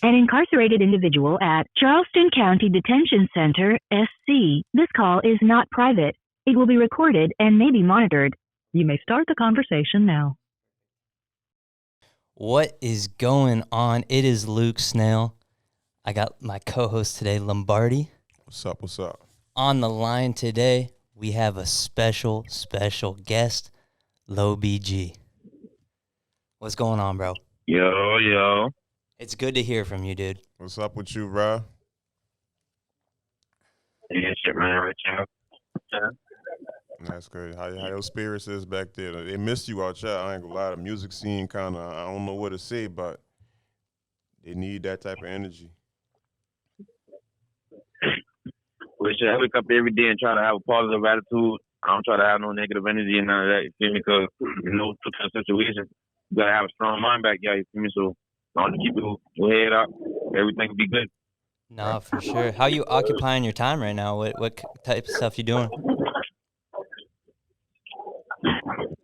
An incarcerated individual at Charleston County Detention Center, SC. This call is not private. It will be recorded and may be monitored. You may start the conversation now. What is going on? It is Luke Snail. I got my co-host today, Lombardi. What's up? What's up? On the line today, we have a special guest, Lobg. What's going on, bro? Yo. It's good to hear from you, dude. What's up with you, bro? Yeah, shit, man. Right now. That's great. How your spirits is back there? They missed you out there. I ain't gonna lie. The music scene kind of, I don't know what to say, but they need that type of energy. Well, shit, I wake up every day and try to have a positive attitude. I don't try to have no negative energy and none of that. You feel me? Because situation, you gotta have a strong mind back, yeah. You feel me? So I want to keep your head up. Everything will be good. No, for sure. How you occupying your time right now? What type of stuff you doing?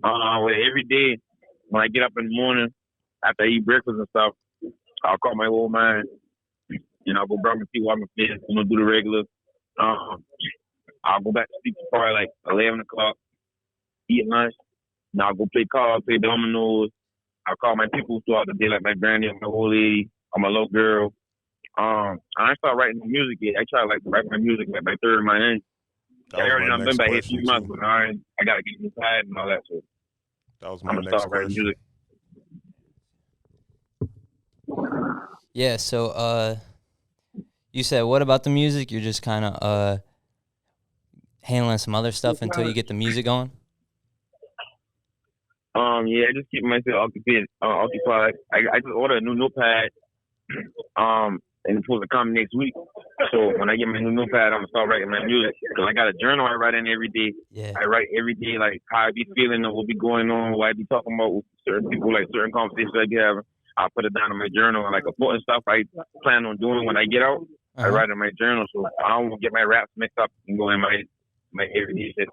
Well, every day when I get up in the morning, after I eat breakfast and stuff, I'll call my old man. I'll go brush my teeth, wash my face, do the regular. I'll go back to sleep for probably like 11 o'clock, eat lunch. Now I'll go play cards, play dominoes. I'll call my people throughout the day, like my granny, my old lady, or my little girl. I ain't start writing music yet. I try to write my music like by third of my end. I already done been back here 2 months, but I gotta get inside and all that. So that was my I'm gonna start writing music. Yeah. So, you said what about the music? You're just kind of handling some other stuff until you get the music going. Yeah, I just keep myself occupied. I just ordered a new notepad. And it's supposed to come next week. So when I get my new notepad, I'm gonna start writing my music. Cause I got a journal I write in every day. Yeah. I write every day, like how I be feeling and what be going on, what I be talking about with certain people, like certain conversations I be having. I put it down in my journal, like important stuff I plan on doing when I get out. I write in my journal, so I don't want to get my raps mixed up and go in my everyday shit.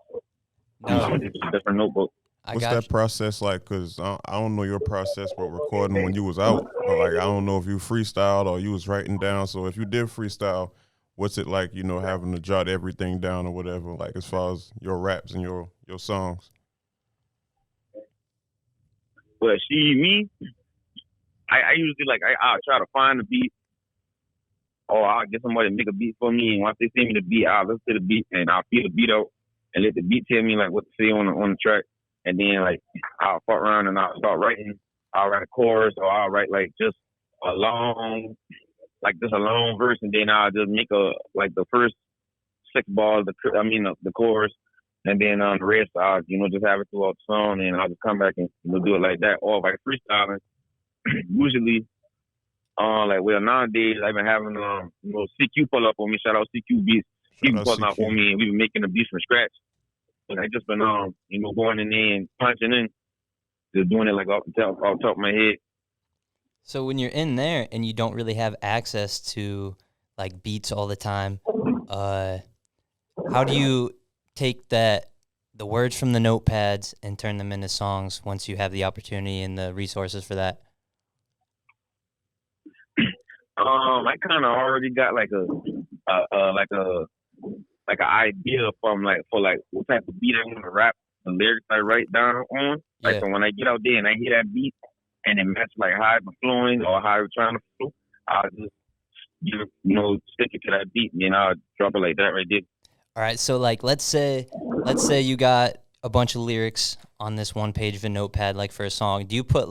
So it's a different notebook. What's that process like? Because I don't know your process with recording when you was out. But I don't know if you freestyled or you was writing down. So if you did freestyle, what's it like, having to jot everything down or whatever, like as far as your raps and your songs? Well, I usually I'll try to find a beat or I'll get somebody to make a beat for me. And once they send me the beat, I'll listen to the beat and I'll feel the beat out and let the beat tell me what to say on the track. And then I'll fuck around and I'll start writing. I'll write a chorus or I'll write just a long verse, and then I'll just make the first 6 bars, the chorus, and then the rest I'll just have it throughout the song, and I'll just come back and do it like that. Or if I freestyling, usually nowadays I've been having CQ pull up on me. Shout out CQ Beats. He's pulling up on me, and we've been making the beats from scratch. And I just been going in there and punching in, just doing it off the top of my head. So when you're in there and you don't really have access to beats all the time, how do you take the words from the notepads and turn them into songs once you have the opportunity and the resources for that? I kind of already got an idea from for what type of beat I want to rap, the lyrics I write down on. So when I get out there and I hear that beat and it matches how I'm flowing or how I'm trying to flow, I'll just stick it to that beat and then I'll drop it like that right there. All right, so let's say you got a bunch of lyrics on this one page of a notepad for a song. Do you put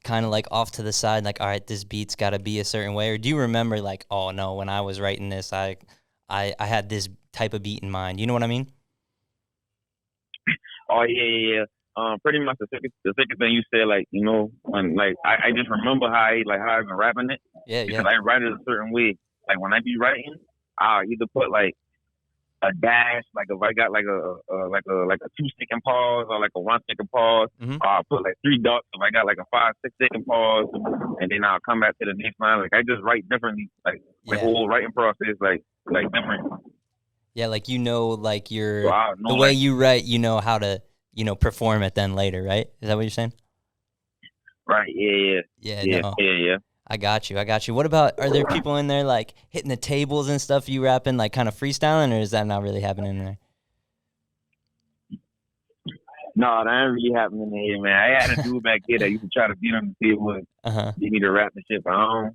kind of off to the side, all right, this beat's got to be a certain way, or do you remember oh no, when I was writing this, I had this type of beat in mind? You know what I mean? Oh yeah. Pretty much the second thing you said, when I just remember how I've been rapping it. Yeah. Because I write it a certain way. When I be writing, I'll either put a dash, if I got a 2-second pause or a 1-second pause. I'll put 3 dots if I got a 5-6-second pause, and then I'll come back to the next line. I just write differently. My whole writing process different. Yeah, your so the way you write, how to perform it then later, right? Is that what you're saying? Right. Yeah. No. Yeah. I got you. I got you. What about, are there people in there like hitting the tables and stuff, you rapping, like kind of freestyling, or is that not really happening in there? No, that ain't really happening here, man. I had a dude back there that used to try to beat on the table and Uh-huh. get me to rap and shit, but I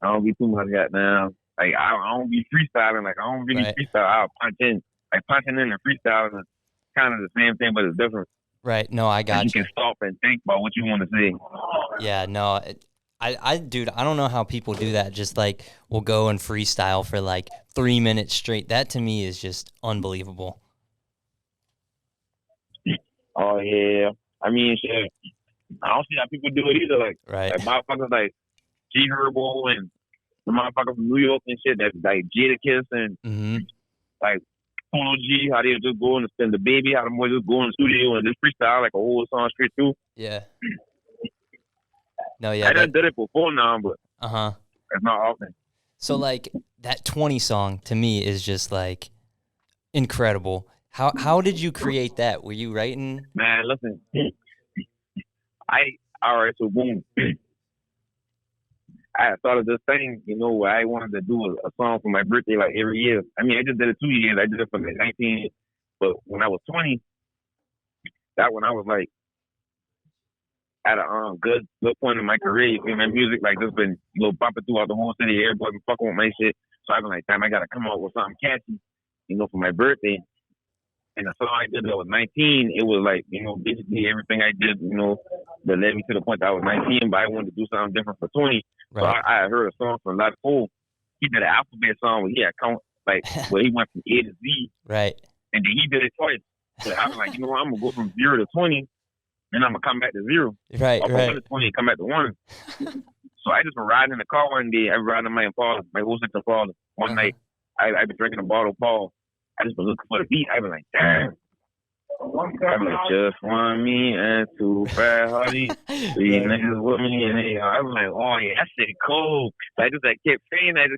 don't be too much goddamn. Like I don't be freestyling. Like I don't really Right. freestyle. I'll punch in. Like punching in and freestyling is kind of the same thing, but it's different. Right. No, I got You you. can stop and think about what you want to say. Yeah, no, dude, I don't know how people do that. Just like, will go and freestyle for like 3 minutes straight. That to me is just unbelievable. Oh yeah. I mean, shit. I don't see how people do it either. Like Right. motherfuckers like G Herbo and the motherfucker from New York and shit. That's like Jadakiss and Mm-hmm. like Polo G. How they just go and spend the baby. How the boys just go in the studio and just freestyle like a whole song straight through. Yeah. No, yeah. I done did it before now, but Uh-huh. it's not often. So like that 20 song to me is just like incredible. How did you create that? Were you writing? Man, listen. All right, so boom. I started this thing, where I wanted to do a song for my birthday like every year. I mean, I just did it 2 years. I did it for like 19, but when I was 20, that when I was like at a good point in my career. My music like just been bumping throughout the whole city. Everybody been fucking with my shit. So I've been like, damn, I gotta come out with something catchy, for my birthday. And the song I did that I was 19, it was like, basically everything I did, that led me to the point that I was 19, but I wanted to do something different for 20. Right. So I heard a song from Lobg. He did an alphabet song where he had where he went from A to Z. Right. And then he did it twice. So I was like, I'm gonna go from 0 to 20, and I'm gonna come back to 0. Right, or right. From 1 to 20 and come back to 1. So I just been riding in the car one day. I was riding in my Impala, my 06 Impala. One night, I been drinking a bottle of Paul. I just been looking for the beat. I been like, damn. I been like, just want me and 2 fat hotties. 3 niggas with me. And I was like, oh yeah, that shit cool. So I kept saying that.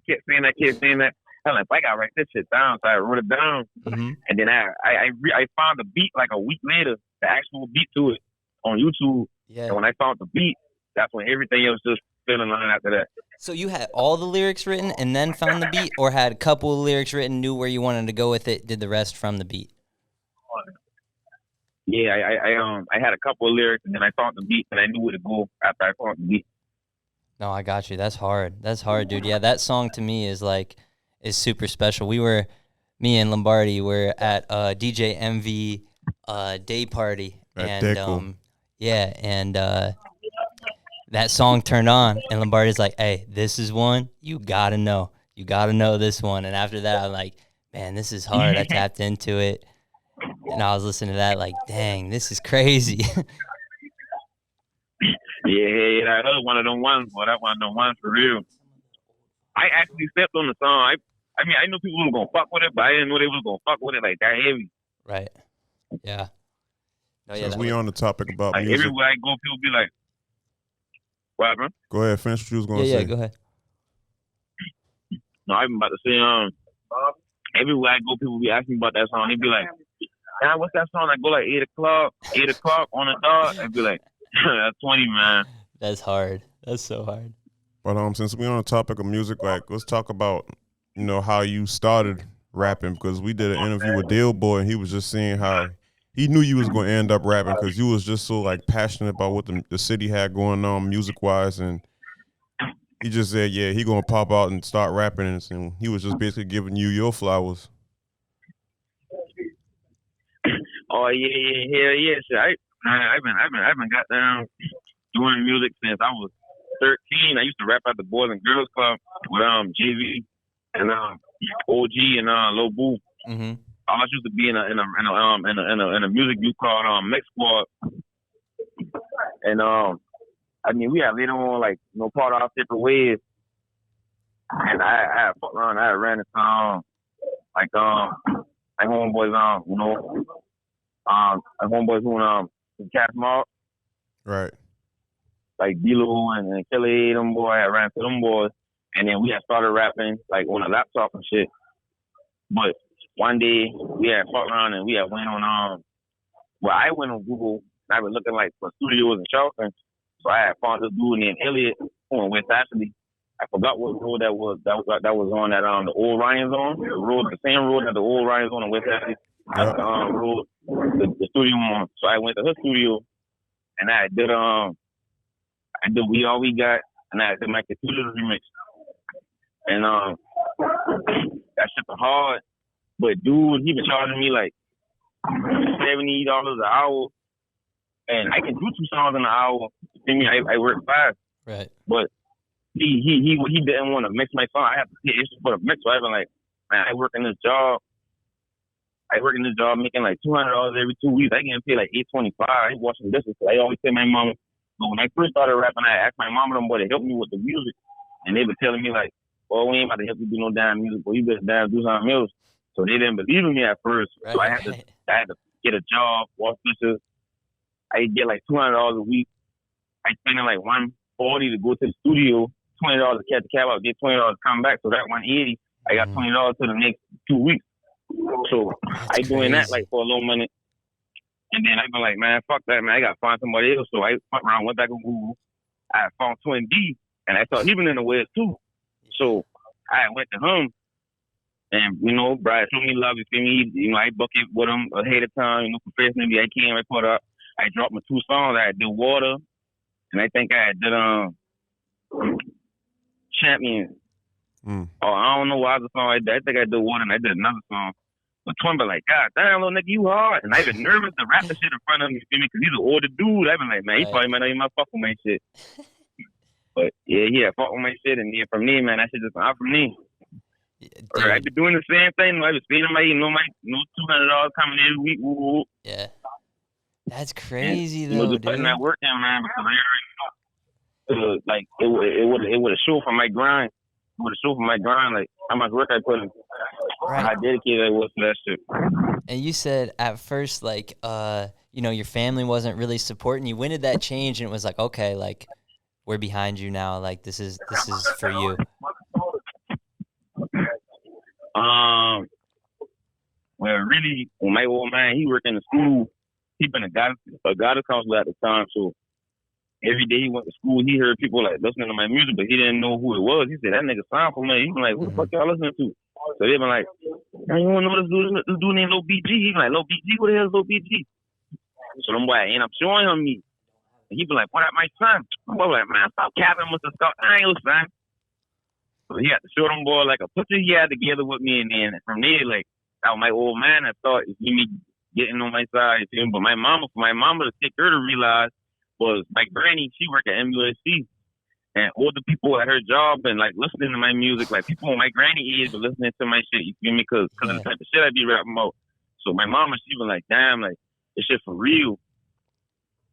I'm like, I gotta write this shit down. So I wrote it down. Mm-hmm. And then I found the beat like a week later, the actual beat to it on YouTube. Yeah. And when I found the beat, that's when everything else just fell in line after that. So you had all the lyrics written and then found the beat, or had a couple of lyrics written, knew where you wanted to go with it, did the rest from the beat? Yeah, I had a couple of lyrics and then I found the beat and I knew where to go after I found the beat. No, I got you. That's hard. That's hard, dude. Yeah, that song to me is super special. Me and Lombardi were at DJ MV day party, and yeah, and that song turned on, and Lombardi's like, "Hey, this is one you gotta know. You gotta know this one." And after that, I'm like, "Man, this is hard." I tapped into it, and I was listening to that like, "Dang, this is crazy." Yeah, that other one of them ones, boy. That one of them ones for real. I actually stepped on the song. I mean, I knew people were gonna fuck with it, but I didn't know they was gonna fuck with it like that heavy. Right. Yeah. No, yeah. Since we on the topic about Like music, everywhere I go, people be like, "What happened?" go ahead, finish what you was gonna say. Yeah, go ahead. No, I'm about to say, everywhere I go, people be asking me about that song. They be like, "Man, what's that song?" I go like 8 o'clock on the dot. I'd be like, "That's 20, man." That's hard. That's so hard. But since we on the topic of music, like let's talk about how you started rapping, because we did an interview with Dale Boy and he was just saying how he knew you was going to end up rapping because you was just so like passionate about what the city had going on music wise, and he just said, yeah, he gonna pop out and start rapping, and he was just basically giving you your flowers. Oh yeah. Shit. I've been got down doing music since I was 13. I used to rap at the Boys and Girls Club with JV and OG and Lobg. Mm-hmm. I used to be in a music group called Mix Squad, and I mean we had later on like part of our separate ways, and I fucked around. I ran into like my homeboys my homeboys doing Cat Mob, Right. like D-Lo and Kelly, them boy. I ran to them boys, and then we had started rapping like on a laptop and shit. But one day we had fucked around and we had went on I went on Google and I was looking like for studios in Charleston. So I had found this dude named Elliot on West Ashley. I forgot what road that was. That was on that the old Ryan's on the road, the same road that the old Ryan's on West Valley. That's the road the studio on. So I went to her studio and I did We All We Got, and I did my computer remix. And that shit was hard. But dude, he been charging me like $70 an hour, and I can do 2 songs in an hour. You feel me? I work 5. Right. But he didn't want to mix my song. I have to pay extra for the mix. So I've been like, man, I work in this job making like $200 every 2 weeks. I getting paid like $825. I ain't washing dishes. So I always tell my mom. So when I first started rapping, I asked my mom and them boy to help me with the music, and they were telling me like, "Oh, we ain't about to help you do no damn music, but you better damn do something else." So they didn't believe in me at first. Right. So I had to get a job, wash dishes. I get like $200 a week. I spend like $140 to go to the studio, $20 to catch the cab out, get $20 to come back. So that $180, I got $20 for the next 2 weeks. So I doing that like for a little minute. And then I been like, man, fuck that, man. I got to find somebody else. So I fucked around, went back on Google. I found Twin D, and I thought he been in the West too. So I went to him, and, Brian showed me love. You feel me? I booked it with him ahead of time. Professionally, I came, I put up. I dropped my 2 songs. I did Water, and I think I did Champion. Oh, I don't know why the song I did. I think I did Water, and I did another song. But Twin be like, God damn, little nigga, you hard. And I been nervous to rap the shit in front of him, you feel me? Because he's an older dude. I been like, man, he probably might not even fuck with my shit. But yeah, fuck with my shit. And then from me, man, that shit just out from me. Yeah, I been doing the same thing. I been spending my $200 coming every week. Woo. Yeah. That's crazy, and, though, just putting dude. that work in, man, because I already know. Like, it would have show for my grind. It would have show for my grind, like, how much work I put in. Right. How dedicated I was to that shit. And you said at first, like, your family wasn't really supporting you. When did that change? And it was like, okay, like, we're behind you now. Like, this is for you. Well, really, when my old man, he worked in the school. He been a guidance counselor at the time, so every day he went to school, he heard people like listening to my music, but he didn't know who it was. He said, that nigga sound familiar. He been like, who the fuck y'all listening to? So they been like, man, you wanna know this dude named Lobg? He been like, Lobg, what the hell is Lobg? So them boy, and I'm showing him me. And he been like, what up, my son? I'm like, man, stop capping, Mr. Scott. I ain't your son. So he had to show them boy like a picture he had together with me, and then from there, like, that was my old man. I thought it me getting on my side, but my mama to take her to realize was my granny. She worked at MUSC, and older people at her job and like listening to my music, like people on my granny age were listening to my shit. You feel me? Because of the type of shit I be rapping about. So my mama, she was like, damn, like this shit for real.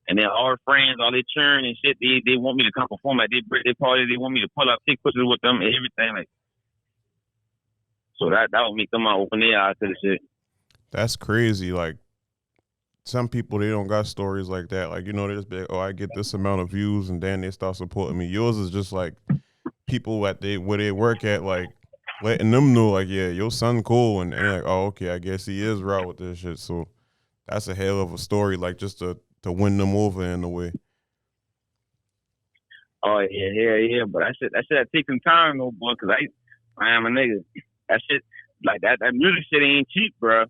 And then all her friends, all they churn and shit, they want me to come perform at their birthday party. They want me to pull up, take pictures with them and everything. Like, so that would make them all open their eyes to the shit. That's crazy. Like, some people, they don't got stories like that. Like, they just be like, oh, I get this amount of views, and then they start supporting me. Yours is just like people where they work at, like letting them know, like, yeah, your son cool, and they're like, oh, okay, I guess he is right with this shit. So that's a hell of a story, like just to win them over in a way. Oh yeah. But that shit take some time though, boy, because I am a nigga. That shit, like that music shit ain't cheap, bro.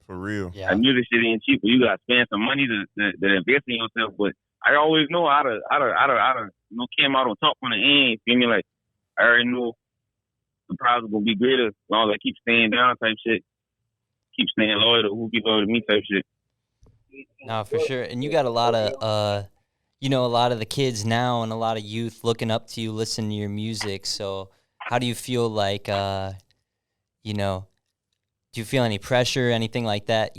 For real. Yeah. That music shit ain't cheap. You gotta spend some money to invest in yourself. But I always know how to came out on top from the end. Feel me? Like I already know the prize will be greater as long as I keep staying down type shit. Keep staying loyal to who be loyal to me type shit. No, for sure. And you got a lot of a lot of the kids now and a lot of youth looking up to you, listening to your music. So how do you feel like do you feel any pressure, anything like that,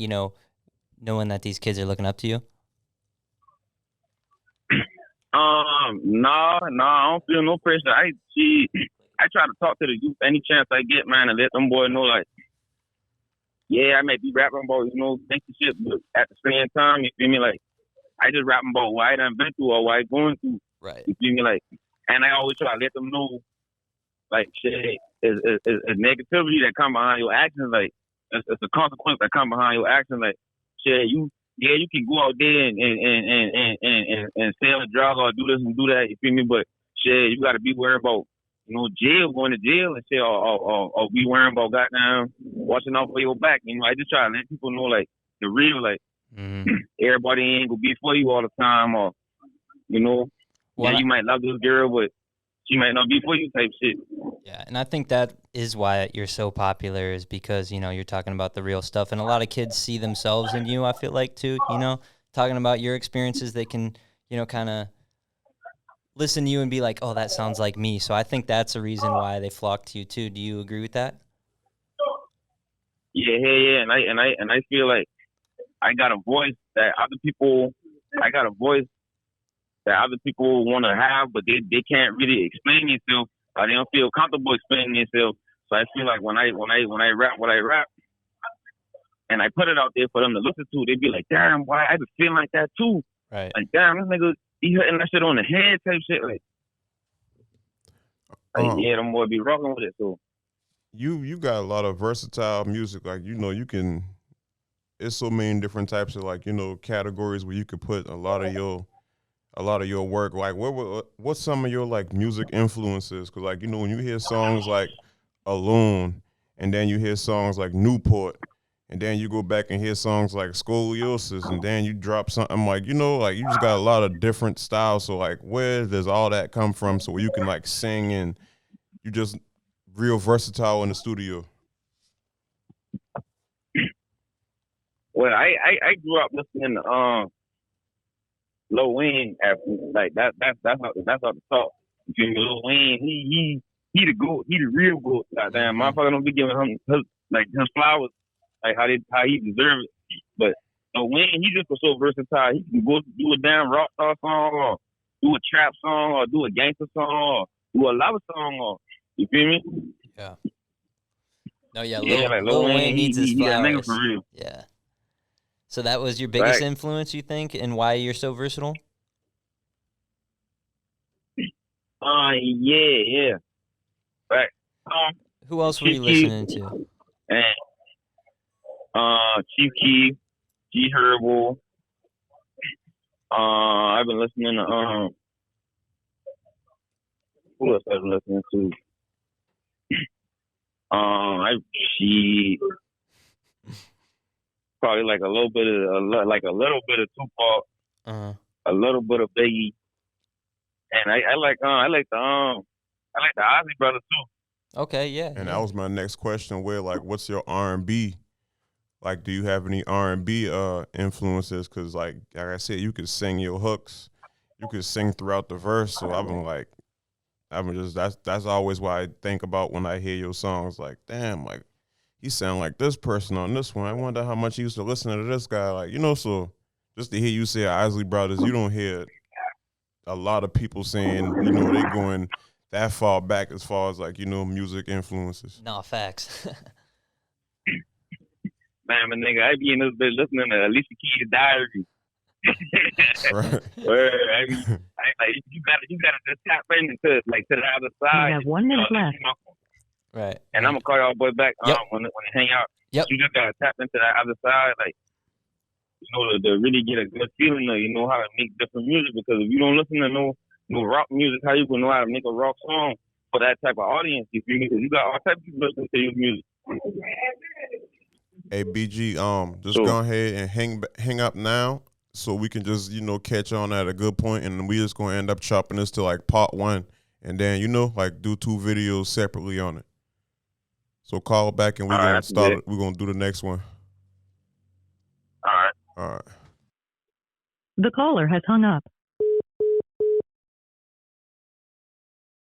knowing that these kids are looking up to you? No, I don't feel no pressure. I try to talk to the youth any chance I get, man, and let them boys know, like, yeah, I may be rapping about, gangsta shit, but at the same time, you feel me, like, I just rapping about what I done been through or what I going through. Right. You feel me, like, and I always try to let them know, like, shit, is negativity that come behind your actions, like, it's a consequence that come behind your actions, like, shit, you can go out there and sell a drug or do this and do that, you feel me, but shit, you gotta be worried about jail, going to jail and shit, or be worrying about goddamn watching out for your back. I just try to let people know, like, the real, like, everybody ain't gonna be for you all the time, or, Well, you might love this girl, but she might not be for you type shit. Yeah, and I think that is why you're so popular, is because, you're talking about the real stuff, and a lot of kids see themselves in you, I feel like, too, talking about your experiences. They can, kind of listen to you and be like, oh, that sounds like me. So I think that's a reason why they flock to you, too. Do you agree with that? Yeah, and I feel like I got a voice that other people want to have, but they can't really explain themselves. They don't feel comfortable explaining themselves. So I feel like when I rap what I rap, and I put it out there for them to listen to, they be like, damn, why I be feeling like that too. Right. Like, damn, this nigga, he hitting that shit on the head type shit. Like yeah, them boy be rocking with it. So you got a lot of versatile music. Like, you can. It's so many different types of, like, categories where you could put a lot of your work. Like, what's some of your, like, music influences? Because, like, when you hear songs like Alone, and then you hear songs like Newport, and then you go back and hear songs like Scoliosis, and then you drop something like, like, you just got a lot of different styles. So, like, where does all that come from? So where you can, like, sing, and you just real versatile in the studio. Well, I grew up listening to Lil Wayne. Like that's how the talk. Lil Wayne, he the goat. He the real goat. Goddamn, motherfucker don't be giving him his flowers like how he deserve it. But Lil Wayne, he just was so versatile. He can go do a damn rock star song, or do a trap song, or do a gangster song, or do a love song, or you feel me? Yeah. No, yeah. Lil Wayne needs his flowers. That nigga for real. Yeah. So that was your biggest influence, you think, and why you're so versatile? Yeah. Right. Who else were you listening to? And Chief Keef, G Herbo. I've been listening to who else I've been listening to? Probably like a little bit of Tupac, a little bit of Biggie, and I like the Ozzy brothers too. Okay, yeah. And that was my next question. What's your R&B? Like, do you have any R&B influences? Because like I said, you could sing your hooks, you could sing throughout the verse. So that's always what I think about when I hear your songs. Like, damn, like, he sound like this person on this one. I wonder how much he used to listen to this guy. Like, so just to hear you say Isley Brothers, you don't hear a lot of people saying, they going that far back as far as, like, music influences. No, facts. Man, my nigga, I be in this bitch listening to Alicia Keys' Diary. Right. You gotta just tap into to the other side. You have 1 minute left. Right. And I'm gonna call y'all boys back when they hang out. Yep. You just gotta tap into that other side, like, to really get a good feeling of how to make different music. Because if you don't listen to no rock music, how you gonna know how to make a rock song for that type of audience? You feel me? Because you got all types of people listening to your music. Hey BG, just go ahead and hang up now, so we can just catch on at a good point, and we just gonna end up chopping this to like part 1, and then like do 2 videos separately on it. So call back and we're gonna start it. We're gonna do the next one. All right. All right. The caller has hung up.